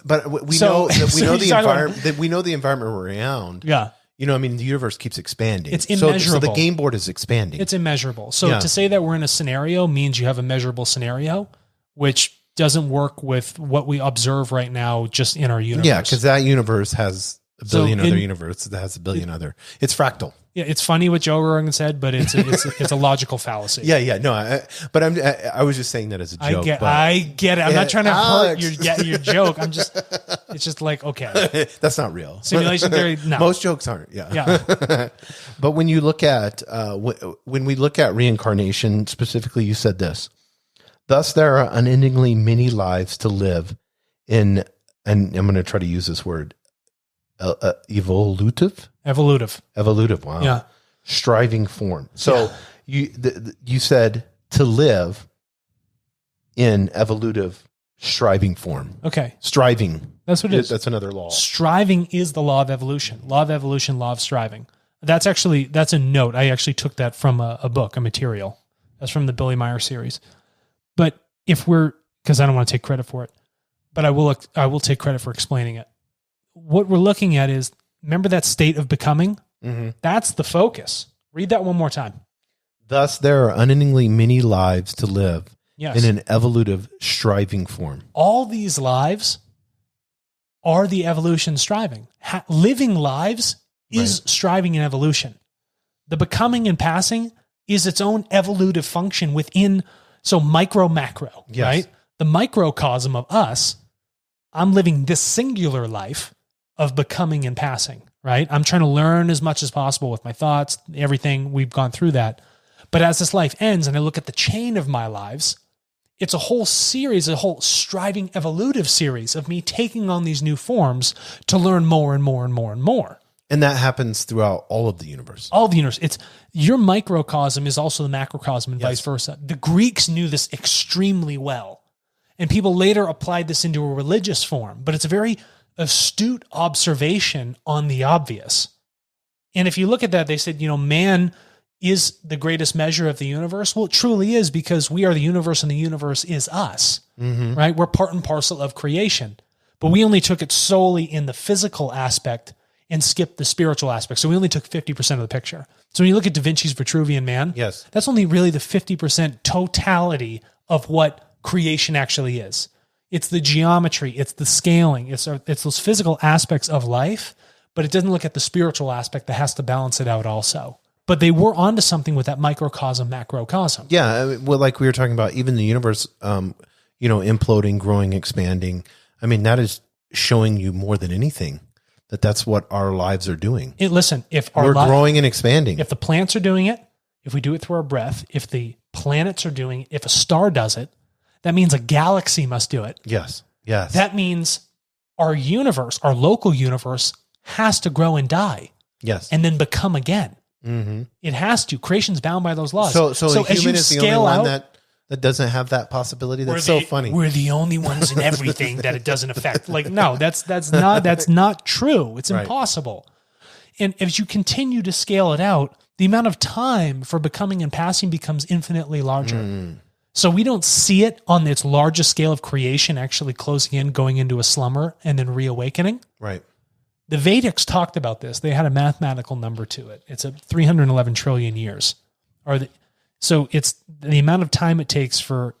But we know the environment. We know the environment we're around. Yeah. The universe keeps expanding. It's immeasurable. So the game board is expanding. It's immeasurable. So to say that we're in a scenario means you have a measurable scenario, which doesn't work with what we observe right now just in our universe. Yeah, because that universe has a billion other universes that has a billion other. It's fractal. Yeah, it's funny what Joe Rogan said, but it's a logical fallacy. Yeah. No, I was just saying that as a joke. I get it. I'm not trying to hurt your joke. It's just like, okay. That's not real. Simulation theory, no. Most jokes aren't, yeah. But when you look at, when we look at reincarnation, specifically, you said this. Thus, there are unendingly many lives to live in, and I'm going to try to use this word, evolutive. Wow. Yeah. Striving form. So you said to live in evolutive striving form. Okay. Striving. That's what it is. That's another law. Striving is the law of evolution. Law of evolution, law of striving. That's a note. I actually took that from a book, a material. That's from the Billy Meyer series. But because I don't want to take credit for it, but I will take credit for explaining it. What we're looking at is, remember that state of becoming? Mm-hmm. That's the focus. Read that one more time. Thus, there are unendingly many lives to live in an evolutive striving form. All these lives are the evolution striving. Living lives is striving and evolution. The becoming and passing is its own evolutive function within. So micro, macro, right? The microcosm of us, I'm living this singular life of becoming and passing, right? I'm trying to learn as much as possible with my thoughts, everything. We've gone through that. But as this life ends and I look at the chain of my lives, it's a whole series, a whole striving evolutive series of me taking on these new forms to learn more and more and more and more. And that happens throughout all of the universe. All of the universe. It's your microcosm is also the macrocosm and vice versa. The Greeks knew this extremely well. And people later applied this into a religious form. But it's a very astute observation on the obvious. And if you look at that, they said, man is the greatest measure of the universe. Well, it truly is, because we are the universe and the universe is us, right? We're part and parcel of creation. But we only took it solely in the physical aspect and skipped the spiritual aspect. So we only took 50% of the picture. So when you look at Da Vinci's Vitruvian Man, that's only really the 50% totality of what creation actually is. It's the geometry, it's the scaling, it's those physical aspects of life, but it doesn't look at the spiritual aspect that has to balance it out also. But they were onto something with that microcosm, macrocosm. Yeah, well, like we were talking about, even the universe, imploding, growing, expanding. I mean, that is showing you more than anything that's what our lives are doing. Listen, if we're growing and expanding, if the plants are doing it, if we do it through our breath, if the planets are doing it, if a star does it, that means a galaxy must do it. Yes. That means our universe, our local universe, has to grow and die. Yes. And then become again. Mm-hmm. It has to. Creation's bound by those laws. So a human is the only one that doesn't have that possibility. That's so funny. We're the only ones in everything that it doesn't affect. Like, no, that's not true. It's impossible. And as you continue to scale it out, the amount of time for becoming and passing becomes infinitely larger. So we don't see it on its largest scale of creation actually closing in, going into a slumber, and then reawakening. Right. The Vedics talked about this. They had a mathematical number to it. It's 311 trillion years. So it's the amount of time it takes for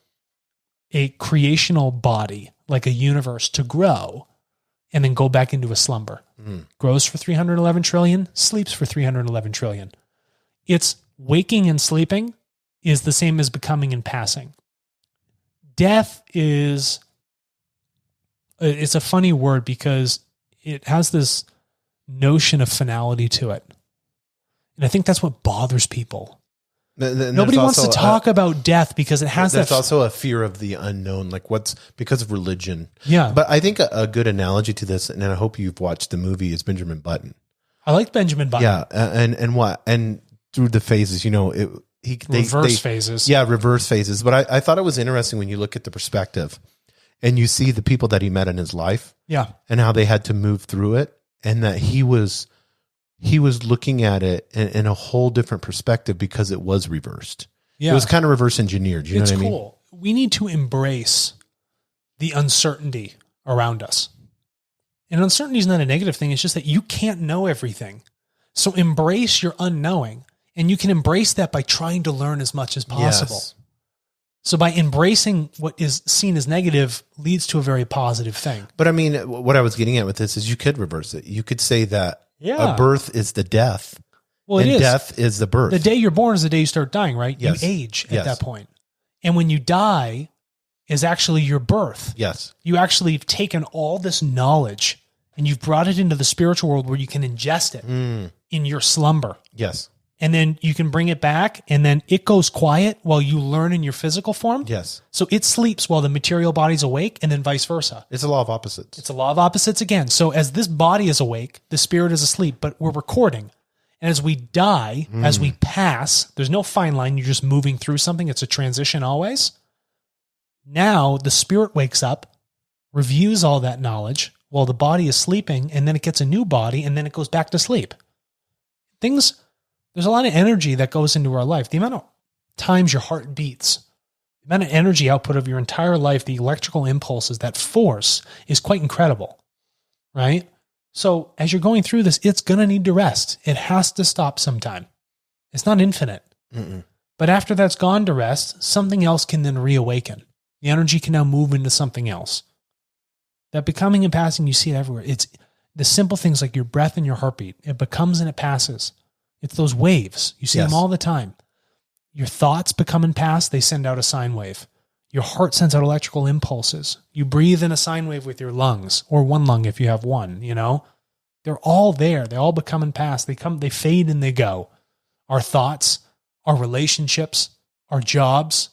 a creational body, like a universe, to grow and then go back into a slumber. Grows for 311 trillion, sleeps for 311 trillion. It's waking and sleeping is the same as becoming and passing. Death is, it's a funny word because it has this notion of finality to it. And I think that's what bothers people. Nobody wants to talk about death because it has there's also a fear of the unknown, like because of religion. Yeah. But I think a good analogy to this, and I hope you've watched the movie, is Benjamin Button. I like Benjamin Button. Yeah. And through the phases, reverse phases. Yeah, reverse phases. But I thought it was interesting when you look at the perspective and you see the people that he met in his life. Yeah. And how they had to move through it, and that he was looking at it in a whole different perspective because it was reversed. Yeah. It was kind of reverse engineered. You know what I mean? It's cool. We need to embrace the uncertainty around us. And uncertainty is not a negative thing. It's just that you can't know everything. So embrace your unknowing. And you can embrace that by trying to learn as much as possible. Yes. So by embracing what is seen as negative leads to a very positive thing. But I mean, what I was getting at with this is you could reverse it. You could say that a birth is the death. Well, it and is. Death is the birth. The day you're born is the day you start dying, right? Yes. You age at that point. And when you die is actually your birth. Yes. You actually have taken all this knowledge and you've brought it into the spiritual world where you can ingest it in your slumber. Yes. And then you can bring it back and then it goes quiet while you learn in your physical form. Yes. So it sleeps while the material body's awake and then vice versa. It's a law of opposites. It's a law of opposites again. So as this body is awake, the spirit is asleep, but we're recording. And as we die, as we pass, there's no fine line. You're just moving through something. It's a transition always. Now the spirit wakes up, reviews all that knowledge while the body is sleeping, and then it gets a new body and then it goes back to sleep. There's a lot of energy that goes into our life. The amount of times your heart beats, the amount of energy output of your entire life, the electrical impulses, that force is quite incredible, right? So as you're going through this, it's going to need to rest. It has to stop sometime. It's not infinite. But after that's gone to rest, something else can then reawaken. The energy can now move into something else. That becoming and passing, you see it everywhere. It's the simple things like your breath and your heartbeat. It becomes and it passes. It's those waves. You see them all the time. Your thoughts become and pass. They send out a sine wave. Your heart sends out electrical impulses. You breathe in a sine wave with your lungs, or one lung if you have one, you know. They're all there. They all become and pass. They fade and they go. Our thoughts, our relationships, our jobs,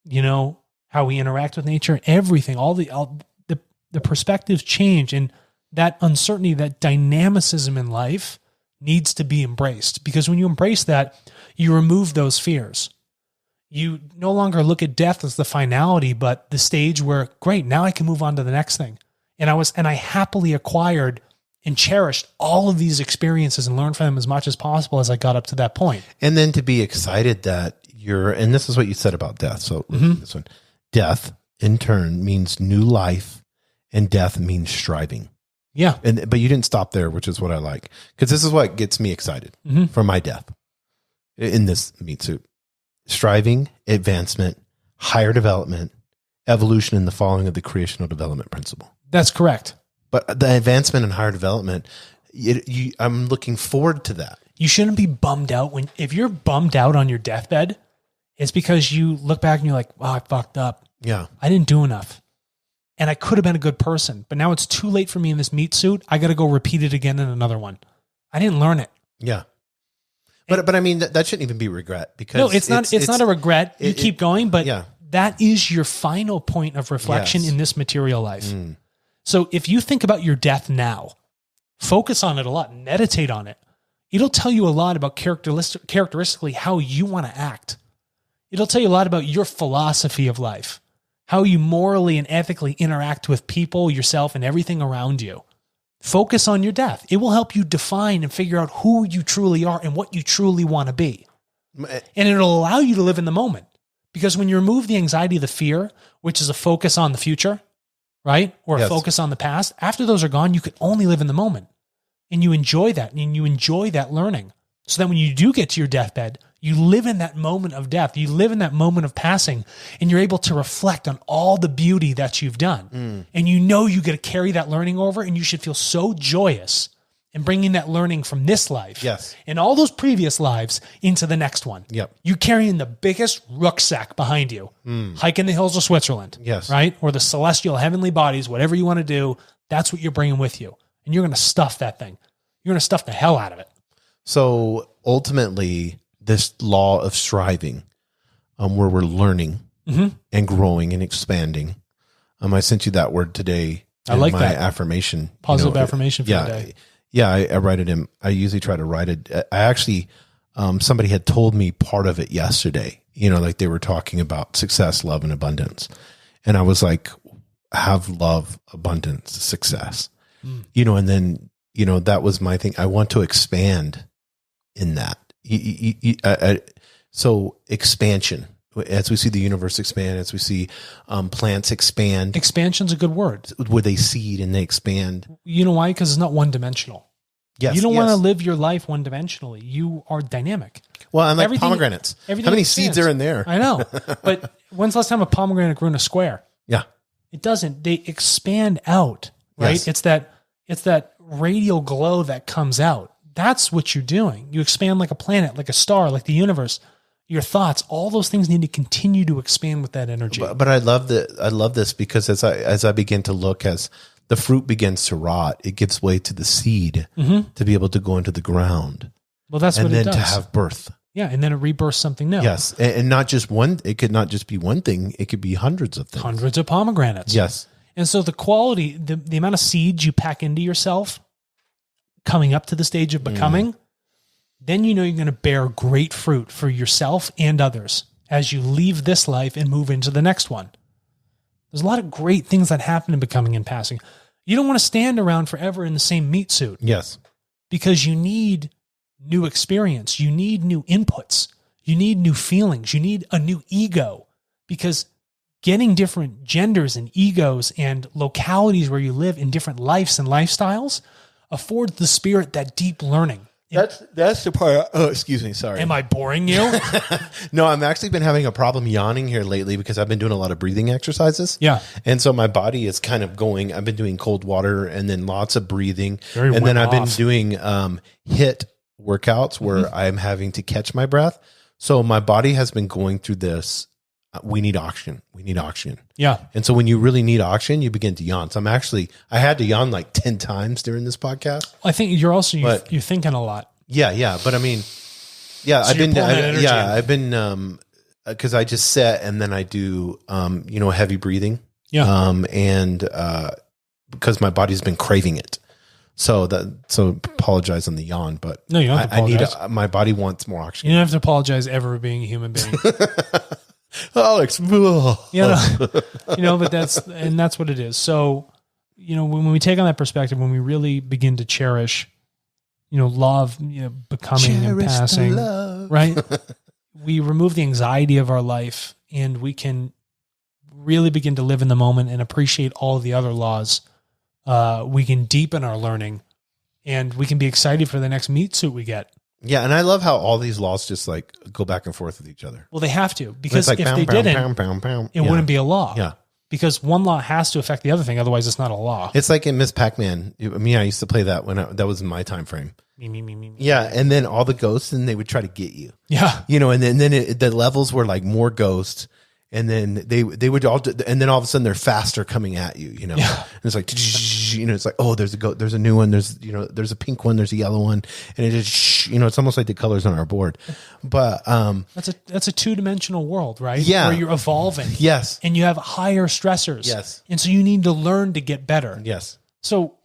you know, how we interact with nature, everything, all the perspectives change, and that uncertainty, that dynamicism in life needs to be embraced, because when you embrace that, you remove those fears. You no longer look at death as the finality, but the stage where, great, now I can move on to the next thing. And I happily acquired and cherished all of these experiences and learned from them as much as possible as I got up to that point. And then to be excited that and this is what you said about death. So this one, death in turn means new life, and death means striving. Yeah. But you didn't stop there, which is what I like. Because this is what gets me excited for my death in this meat suit. Striving, advancement, higher development, evolution, and the following of the creational development principle. That's correct. But the advancement and higher development, I'm looking forward to that. You shouldn't be bummed out if you're bummed out on your deathbed, it's because you look back and you're like, wow, I fucked up. Yeah. I didn't do enough. And I could have been a good person, but now it's too late for me in this meat suit. I got to go repeat it again in another one. I didn't learn it. Yeah. But I mean, that shouldn't even be regret, because no, it's not a regret. You keep going, but yeah. That is your final point of reflection in this material life. So if you think about your death now, focus on it a lot, meditate on it. It'll tell you a lot about characteristically how you want to act. It'll tell you a lot about your philosophy of life, how you morally and ethically interact with people, yourself, and everything around you. Focus on your death. It will help you define and figure out who you truly are and what you truly want to be. And it'll allow you to live in the moment. Because when you remove the anxiety, the fear, which is a focus on the future, right? Or a focus on the past, after those are gone, you can only live in the moment. and you enjoy that, and you enjoy that learning. So that when you do get to your deathbed, you live in that moment of death. You live in that moment of passing, and you're able to reflect on all the beauty that you've done. And you know you get to carry that learning over, and you should feel so joyous in bringing that learning from this life and all those previous lives into the next one. You're carrying the biggest rucksack behind you, hiking the hills of Switzerland, right? Or the celestial heavenly bodies, whatever you want to do, that's what you're bringing with you. And you're going to stuff that thing. You're going to stuff the hell out of it. So ultimately, this law of striving, where we're learning and growing and expanding. I sent you that word today. I like my that affirmation, positive affirmation for the day. Yeah, I write it in. I usually try to write it. I actually, somebody had told me part of it yesterday. Like they were talking about success, love, and abundance, and I was like, have love, abundance, success. And then that was my thing. I want to expand in that. So expansion, as we see the universe expand, as we see plants expand. Expansion's a good word. Where they seed and they expand. You know why? Because it's not one-dimensional. Yes, you don't want to live your life one-dimensionally. You are dynamic. Well, I'm like pomegranates. How many seeds are in there? I know. But when's the last time a pomegranate grew in a square? Yeah. It doesn't. They expand out, right? Yes. It's that radial glow that comes out. That's what you're doing. You expand like a planet, like a star, like the universe. Your thoughts, all those things need to continue to expand with that energy. But I love that. I love this because as I begin to look, as the fruit begins to rot, it gives way to the seed to be able to go into the ground. Well, that's what it does. And then to have birth. Yeah, and then it rebirths something new. Yes, and not just one. It could not just be one thing. It could be hundreds of things. Hundreds of pomegranates. Yes. And so the quality, the amount of seeds you pack into yourself coming up to the stage of becoming, then you know you're going to bear great fruit for yourself and others as you leave this life and move into the next one. There's a lot of great things that happen in becoming and passing. You don't want to stand around forever in the same meat suit. Yes. Because you need new experience. You need new inputs. You need new feelings. You need a new ego. Because getting different genders and egos and localities where you live in different lives and lifestyles affords the spirit that deep learning. That's the part. Oh, excuse me. Sorry. Am I boring you? No, I've actually been having a problem yawning here lately because I've been doing a lot of breathing exercises. Yeah. And so my body is kind of going, I've been doing cold water and then lots of breathing. And then I've been doing HIIT workouts where I'm having to catch my breath. So my body has been going through this. We need oxygen. We need oxygen. Yeah. And so when you really need oxygen, you begin to yawn. So I had to yawn like 10 times during this podcast. I think you're also, you're thinking a lot. Yeah. But I mean, yeah, so I've been, cause I just sit and then I do, heavy breathing. Yeah. And because my body's been craving it. So apologize on the yawn, but no, you don't have to apologize. My body wants more oxygen. You don't have to apologize ever for being a human being. Alex, but that's what it is. So, when we take on that perspective, when we really begin to cherish, love, becoming and passing, right? We remove the anxiety of our life and we can really begin to live in the moment and appreciate all of the other laws. We can deepen our learning and we can be excited for the next meat suit we get. Yeah, and I love how all these laws just like go back and forth with each other. Well, they have to, because if they didn't, it wouldn't be a law. Yeah. Because one law has to affect the other thing, otherwise it's not a law. It's like in Miss Pac-Man. I used to play that that was in my time frame. Me. Yeah, and then all the ghosts, and they would try to get you. Yeah. And then the levels were like more ghosts, and then they would all, and then all of a sudden they're faster coming at you. Yeah. And it's like, it's like, oh, there's a new one. There's a pink one. There's a yellow one, and it just, it's almost like the colors on our board. But that's a 2-dimensional world, right? Yeah, where you're evolving. Yes, and you have higher stressors. Yes, and so you need to learn to get better. Yes. So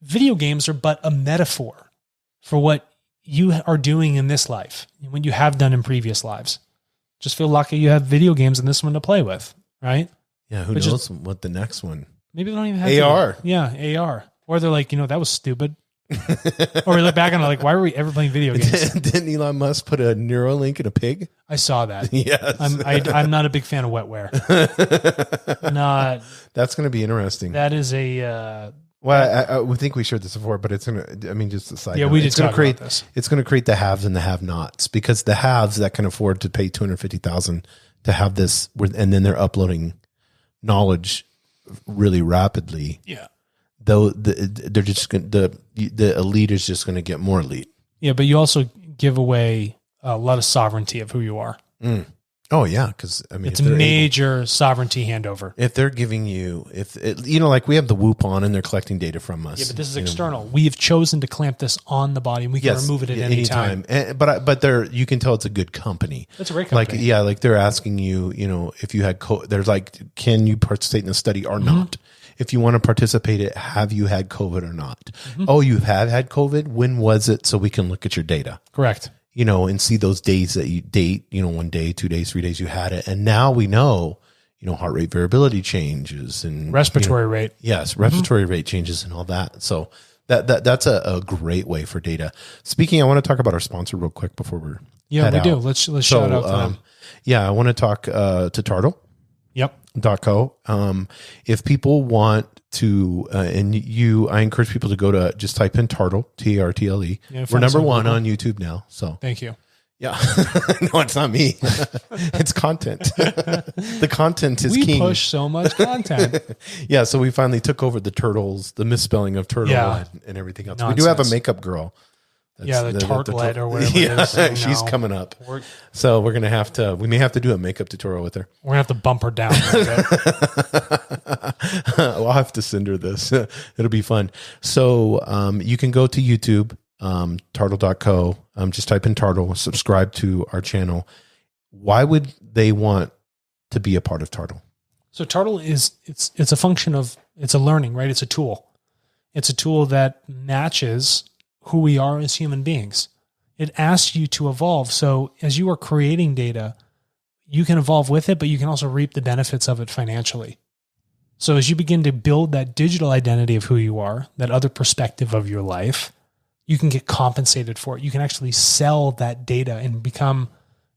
video games are but a metaphor for what you are doing in this life and what you have done in previous lives. Just feel lucky you have video games in this one to play with, right? Yeah, who knows what the next one? Maybe they don't even have AR. Yeah, AR. Or they're like, that was stupid. Or we look back and like, why were we ever playing video games? Didn't Elon Musk put a Neuralink in a pig? I saw that. Yes. I'm not a big fan of wetware. That's going to be interesting. That is a Well, I would think we shared this before, but it's going to, I mean, just a side note. We did talk about this. It's going to create the haves and the have-nots, because the haves that can afford to pay $250,000 to have this, and then they're uploading knowledge really rapidly. Yeah. Though they're just going the elite is just going to get more elite. Yeah, but you also give away a lot of sovereignty of who you are. Mm. Oh yeah, because I mean, it's major sovereignty handover. If they're giving you, like we have the Whoop on, and they're collecting data from us. Yeah, but this is external. We've chosen to clamp this on the body, and we can remove it at any time. But you can tell it's a good company. It's a great company. Like they're asking you, if you had there's like, can you participate in the study or not? If you want to participate, have you had COVID or not? Mm-hmm. Oh, you have had COVID. When was it? So we can look at your data. Correct. And see those days that you date, 1 day, 2 days, 3 days you had it. And now we know, heart rate variability changes and respiratory rate. Yes. Respiratory rate changes and all that. So that's a great way for data. Speaking, I want to talk about our sponsor real quick before we're head out. Do. Let's shout out to them. Yeah. I want to talk to Tartle. Yep. .co. If people want to, I encourage people to go to, just type in Tartle, TARTLE. Yeah, we're number 1 on YouTube now. So thank you. Yeah. No, it's not me. It's content. The content is king. We push so much content. Yeah. So we finally took over the turtles, the misspelling of turtle and everything else. Nonsense. We do have a makeup girl. The tartlet or whatever it is. She's coming up. So we're going to have to, we may have to do a makeup tutorial with her. We're going to have to bump her down a bit. I'll have to send her this. It'll be fun. So you can go to YouTube, tartle.co. Just type in Tartle, subscribe to our channel. Why would they want to be a part of Tartle? So Tartle it's a function of, it's a learning, right? It's a tool. It's a tool that matches who we are as human beings. It asks you to evolve. So as you are creating data, you can evolve with it, but you can also reap the benefits of it financially. So as you begin to build that digital identity of who you are, that other perspective of your life, you can get compensated for it. You can actually sell that data and become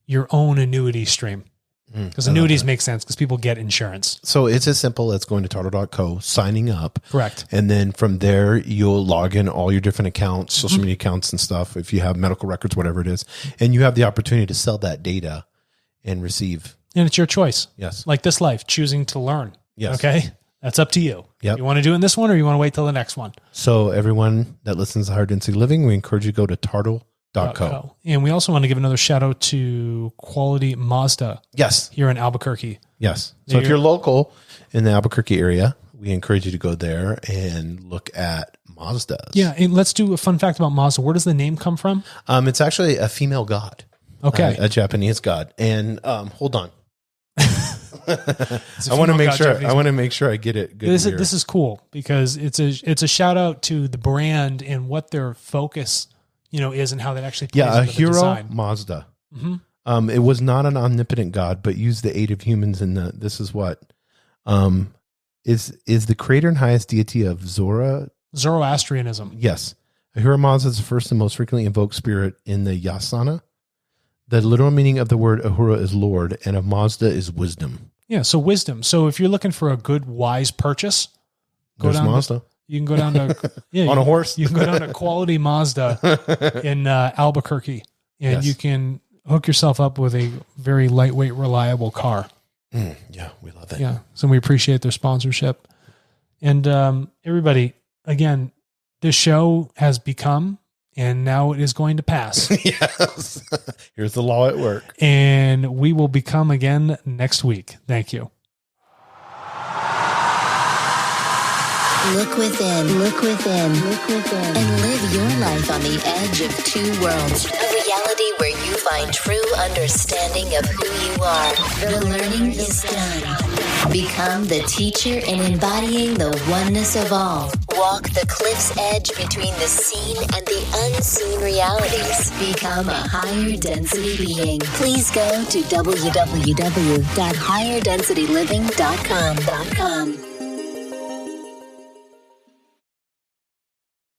your own annuity stream. Because annuities make sense because people get insurance. So it's as simple as going to tartle.co, signing up. Correct. And then from there, you'll log in all your different accounts, social media accounts and stuff, if you have medical records, whatever it is. And you have the opportunity to sell that data and receive. And it's your choice. Yes. Like this life, choosing to learn. Yes. Okay? That's up to you. Yep. You want to do it in this one or you want to wait till the next one? So everyone that listens to Higher Density Living, we encourage you to go to tartle.co. And we also want to give another shout out to Quality Mazda. Yes. Here in Albuquerque. Yes. So if you're local in the Albuquerque area, we encourage you to go there and look at Mazdas. Yeah. And let's do a fun fact about Mazda. Where does the name come from? It's actually a female god. Okay. A Japanese god. And hold on. I want to make sure I get it good. This is cool because it's a shout out to the brand and what their focus is and how that actually plays into the hero design. Mazda. Mm-hmm. It was not an omnipotent god, but used the aid of humans in this is what is the creator and highest deity of Zoroastrianism. Yes. Ahura Mazda is the first and most frequently invoked spirit in the Yasana. The literal meaning of the word Ahura is Lord, and of Mazda is wisdom. Yeah, so wisdom. So if you're looking for a good, wise purchase, there's Mazda. You can go down to on a horse. You can go down to Quality Mazda in Albuquerque, and you can hook yourself up with a very lightweight, reliable car. Yeah, we love it. Yeah, so we appreciate their sponsorship. And everybody, again, this show has become, and now it is going to pass. Yes, here's the law at work, and we will become again next week. Thank you. Look within, look within, look within, and live your life on the edge of two worlds. A reality where you find true understanding of who you are. The learning is done. Become the teacher in embodying the oneness of all. Walk the cliff's edge between the seen and the unseen realities. Become a higher density being. Please go to www.higherdensityliving.com.